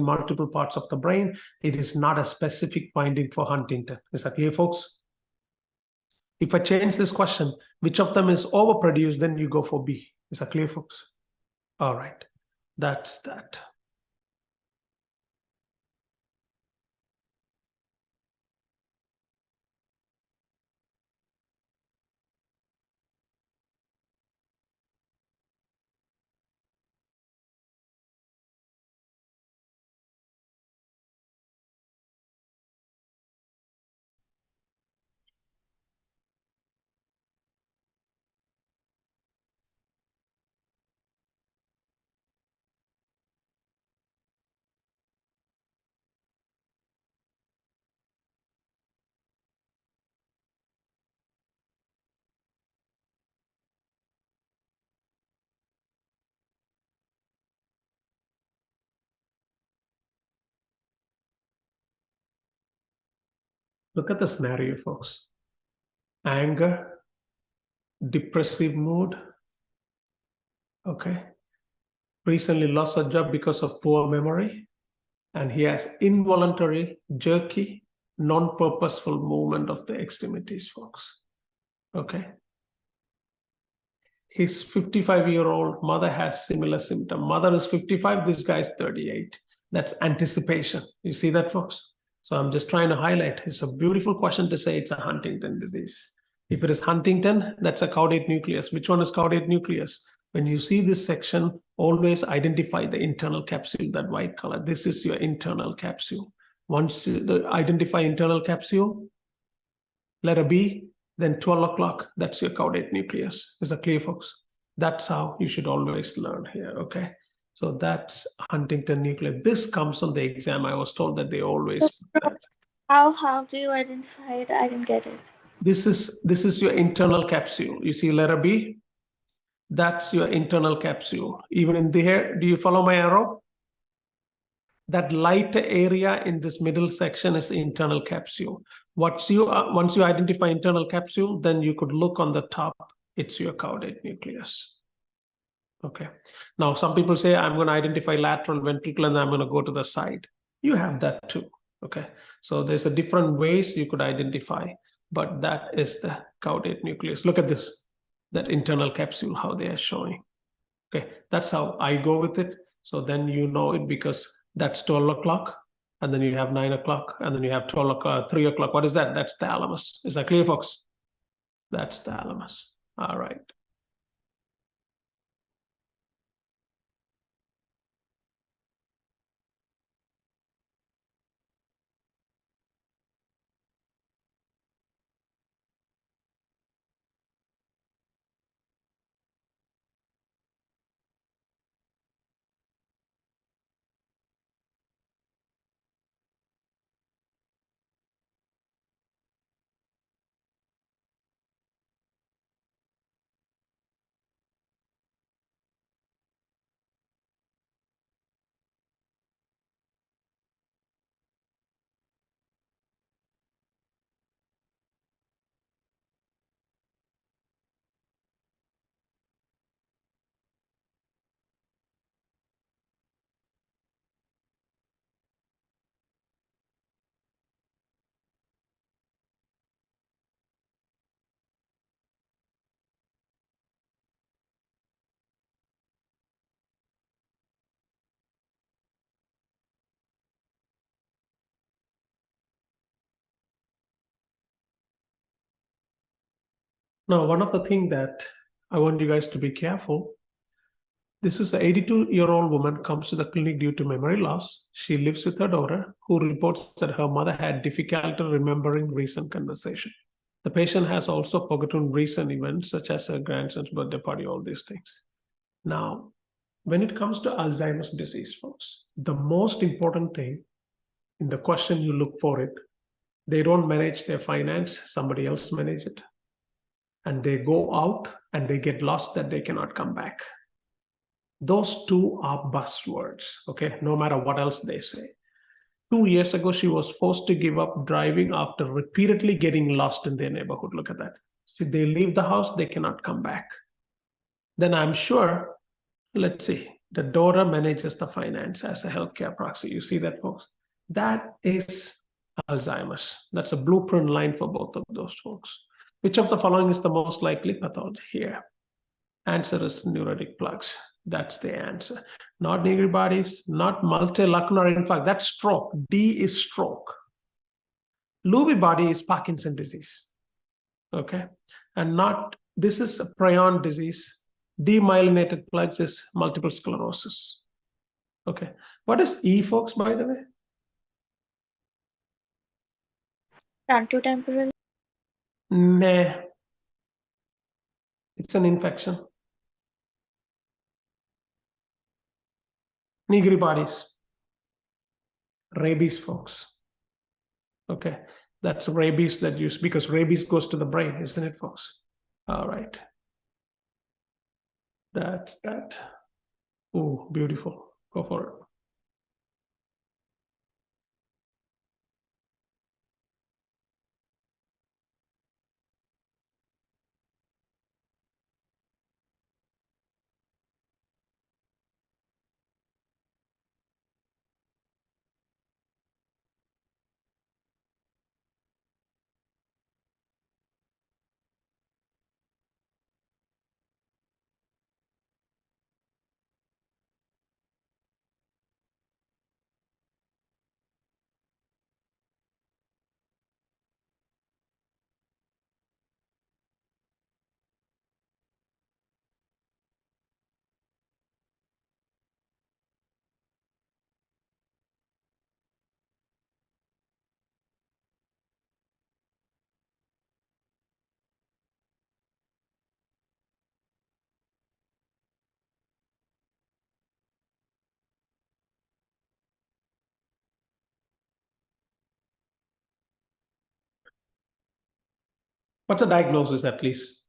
multiple parts of the brain. It is not a specific finding for Huntington. Is that clear, folks? If I change this question, which of them is overproduced, then you go for B. Is that clear, folks? All right, that's that. Look at the scenario, folks. Anger, depressive mood, okay. Recently lost a job because of poor memory, and he has involuntary, jerky, non-purposeful movement of the extremities, folks, okay. His 55-year-old mother has similar symptom. Mother is 55, this guy is 38. That's anticipation. You see that, folks? So I'm just trying to highlight. It's a beautiful question to say it's a Huntington disease. If it is Huntington, that's a caudate nucleus. Which one is caudate nucleus? When you see this section, always identify the internal capsule, that white color. This is your internal capsule. Once you identify internal capsule, letter B, then 12 o'clock, that's your caudate nucleus. Is that clear, folks? That's how you should always learn here, okay? So that's Huntington nucleus. This comes on the exam. I was told that they always put that. How do you identify it? I didn't get it. This is your internal capsule. You see letter B? That's your internal capsule. Even in there, do you follow my arrow? That light area in this middle section is the internal capsule. Once you identify internal capsule, then you could look on the top. It's your caudate nucleus. Okay. Now, some people say, I'm going to identify lateral ventricle and I'm going to go to the side. You have that too. Okay. So there's a different ways you could identify, but that is the caudate nucleus. Look at this, that internal capsule, how they are showing. Okay. That's how I go with it. So then you know it because that's 12 o'clock. And then you have 9 o'clock, and then you have 12 o'clock, 3 o'clock. What is that? That's thalamus. Is that clear, folks? That's thalamus. All right. Now, one of the things that I want you guys to be careful. This is an 82-year-old woman comes to the clinic due to memory loss. She lives with her daughter, who reports that her mother had difficulty remembering recent conversation. The patient has also forgotten recent events, such as her grandson's birthday party, all these things. Now, when it comes to Alzheimer's disease, folks, the most important thing in the question you look for it, they don't manage their finance, somebody else manage it. And they go out and they get lost that they cannot come back. Those two are buzzwords, okay? No matter what else they say. 2 years ago, she was forced to give up driving after repeatedly getting lost in their neighborhood. Look at that. See, they leave the house, they cannot come back. Then I'm sure, let's see, the daughter manages the finance as a healthcare proxy. You see that, folks? That is Alzheimer's. That's a blueprint line for both of those folks. Which of the following is the most likely pathology here? Answer is neuritic plaques. That's the answer. Not Negri bodies, not multilacunar infarct. That's stroke. D is stroke. Lewy body is Parkinson disease. Okay. And not, this is a prion disease. Demyelinated plaques is multiple sclerosis. Okay. What is E, folks, by the way? Frontotemporal. Nah. It's an infection. Negri bodies. Rabies, folks. Okay. That's rabies that use, because rabies goes to the brain, isn't it, folks? All right. That's that. Oh, beautiful. Go for it. What's the diagnosis, at least?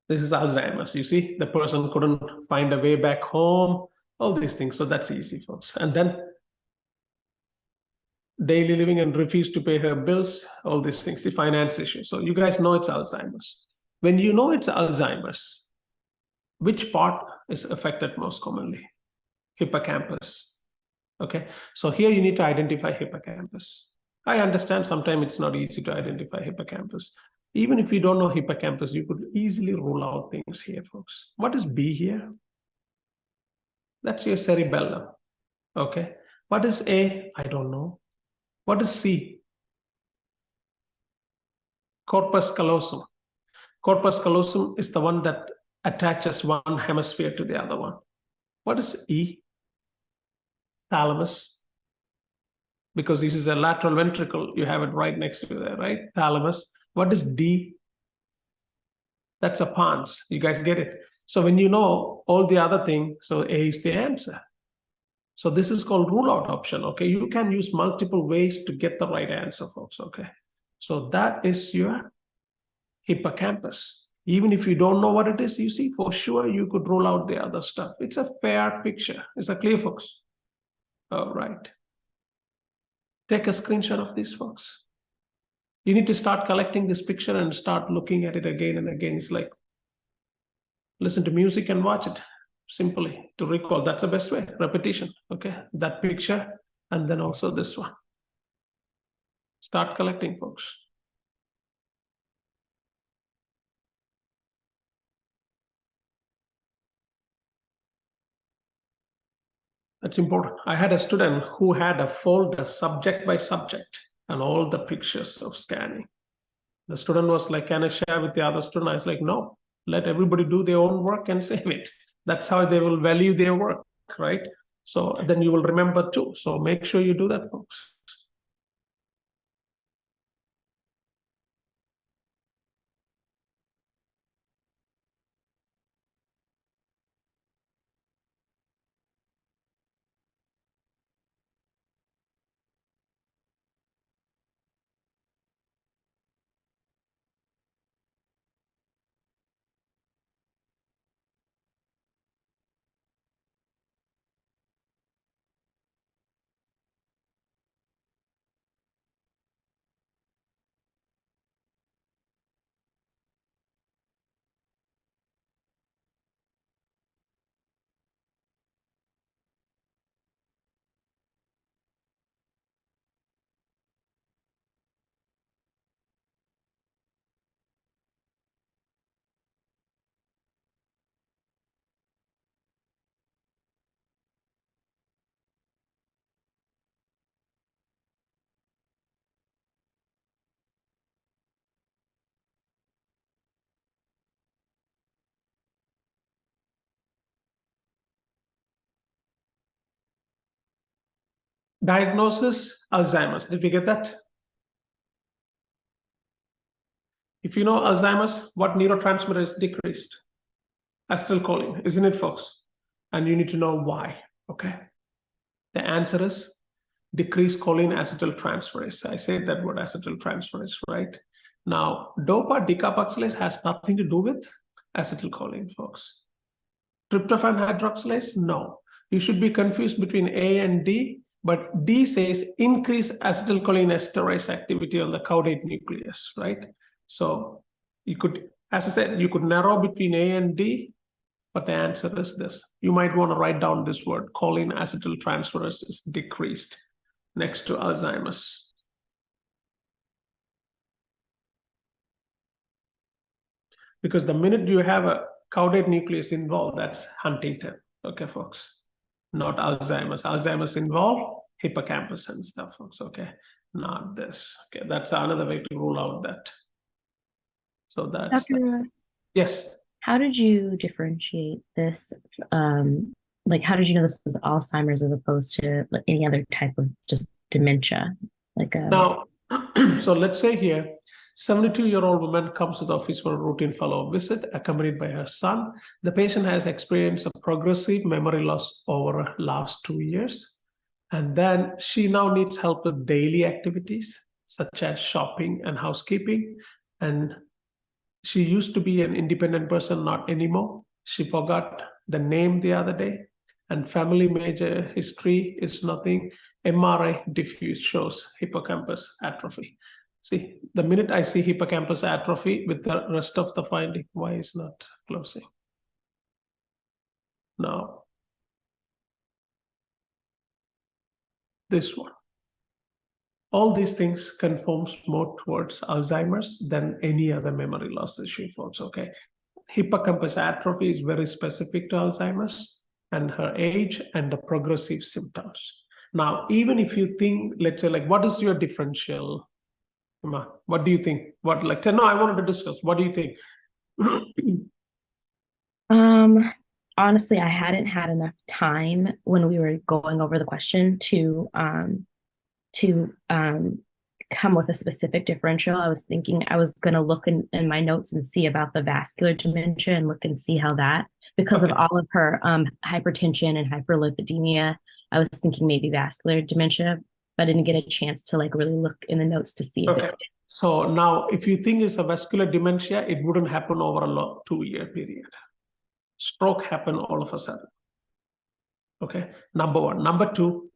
This is Alzheimer's. You see, the person couldn't find a way back home, all these things. So that's easy, folks. And then daily living and refuse to pay her bills, all these things, the finance issue. So you guys know it's Alzheimer's. When you know it's Alzheimer's, which part is affected most commonly? Hippocampus. Okay, so here you need to identify hippocampus. I understand sometimes it's not easy to identify hippocampus. Even if you don't know hippocampus, you could easily rule out things here, folks. What is B here? That's your cerebellum. Okay, what is A? I don't know. What is C? Corpus callosum. Corpus callosum is the one that attaches one hemisphere to the other one. What is E? Thalamus. Because this is a lateral ventricle, you have it right next to there, right? Thalamus. What is D? That's a pons. You guys get it? So when you know all the other thing, so A is the answer. So this is called rule out option, okay? You can use multiple ways to get the right answer, folks, okay? So that is your hippocampus. Even if you don't know what it is, you see, for sure, you could rule out the other stuff. It's a fair picture. Is that clear, folks? All right. Take a screenshot of this, folks. You need to start collecting this picture and start looking at it again and again. It's like listen to music and watch it simply to recall. That's the best way. Repetition. Okay. That picture and then also this one. Start collecting, folks. That's important. I had a student who had a folder subject by subject and all the pictures of scanning. The student was like, can I share with the other student? I was like, no, let everybody do their own work and save it. That's how they will value their work, right? So then you will remember too. So make sure you do that, folks. Diagnosis, Alzheimer's. Did we get that? If you know Alzheimer's, what neurotransmitter is decreased? Acetylcholine, isn't it, folks? And you need to know why, okay? The answer is decreased choline acetyltransferase. I said that word, acetyltransferase, right? Now, dopa decarboxylase has nothing to do with acetylcholine, folks. Tryptophan hydroxylase, no. You should be confused between A and D, but D says increase acetylcholine esterase activity on the caudate nucleus, right? So you could, as I said, you could narrow between A and D, but the answer is this. You might want to write down this word, choline acetyltransferase is decreased next to Alzheimer's. Because the minute you have a caudate nucleus involved, that's Huntington, okay, folks? Not Alzheimer's. Alzheimer's involved hippocampus and stuff, folks, okay? Not this, okay? That's another way to rule out that. So that's, yes. How did you differentiate this? Like, how did you know this was Alzheimer's as opposed to like any other type of just dementia? Like now, so let's say here, 72-year-old woman comes to the office for a routine follow-up visit, accompanied by her son. The patient has experienced a progressive memory loss over the last 2 years. And then she now needs help with daily activities, such as shopping and housekeeping. And she used to be an independent person, not anymore. She forgot the name the other day. And family major history is nothing. MRI diffuse shows hippocampus atrophy. See, the minute I see hippocampus atrophy with the rest of the finding, why is not closing? Now, this one. All these things conforms more towards Alzheimer's than any other memory loss issue, folks, okay? Hippocampus atrophy is very specific to Alzheimer's and her age and the progressive symptoms. Now, even if you think, let's say, like, what is your differential? What do you think? What, like, no, I wanted to discuss. What do you think? Honestly, I hadn't had enough time when we were going over the question to come with a specific differential. I was thinking I was going to look in my notes and see about the vascular dementia and look and see how that, because of all of her hypertension and hyperlipidemia, I was thinking maybe vascular dementia, but I didn't get a chance to like really look in the notes to see. Okay. So now if you think it's a vascular dementia, it wouldn't happen over a 2-year period. Stroke happened all of a sudden. Okay, number one. Number two,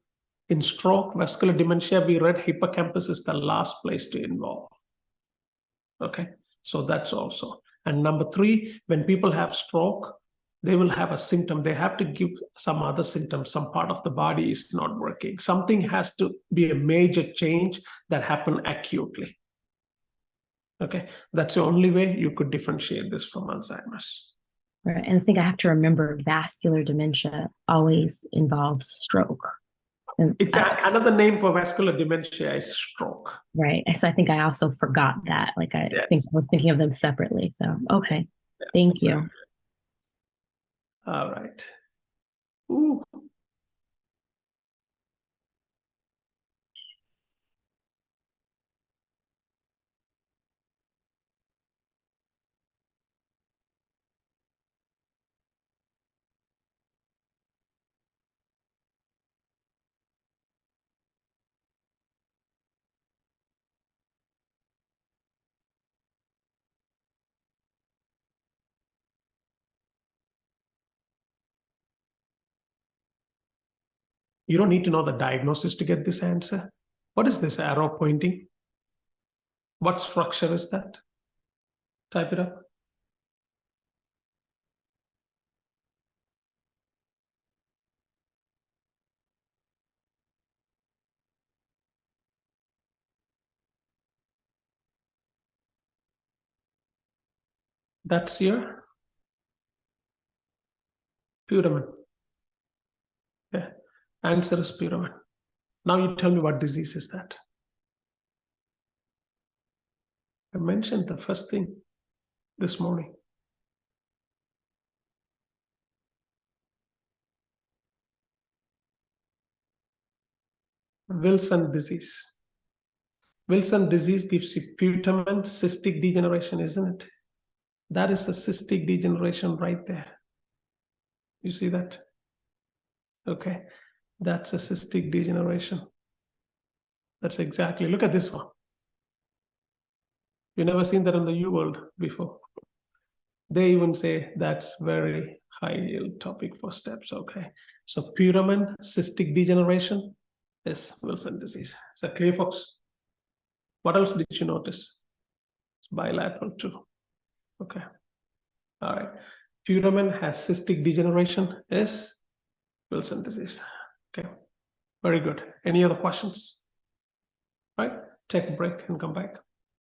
in stroke, vascular dementia, we read hippocampus is the last place to involve. Okay, so that's also. And number three, when people have stroke, they will have a symptom. They have to give some other symptom. Some part of the body is not working. Something has to be a major change that happened acutely. Okay, that's the only way you could differentiate this from Alzheimer's. Right, and I think I have to remember vascular dementia always involves stroke. It's another name for vascular dementia is stroke. Right. So I think I also forgot that. Like I think I was thinking of them separately. So, okay. Yeah. Thank you. All right. Ooh. You don't need to know the diagnosis to get this answer. What is this arrow pointing? What structure is that? Type it up. That's your putamen. Yeah, answer is putamen. Now you tell me what disease is that? I mentioned the first thing this morning. Wilson disease. Wilson disease gives you putamen cystic degeneration, isn't it? That is a cystic degeneration right there. You see that? Okay, that's a cystic degeneration. That's exactly, look at this one. You've never seen that in the U world before. They even say that's very high yield topic for steps, okay? So putamen cystic degeneration is Wilson disease. Is that clear, folks? What else did you notice? It's bilateral too, okay. All right, putamen has cystic degeneration is Wilson disease, okay. Very good. Any other questions? All right, take a break and come back.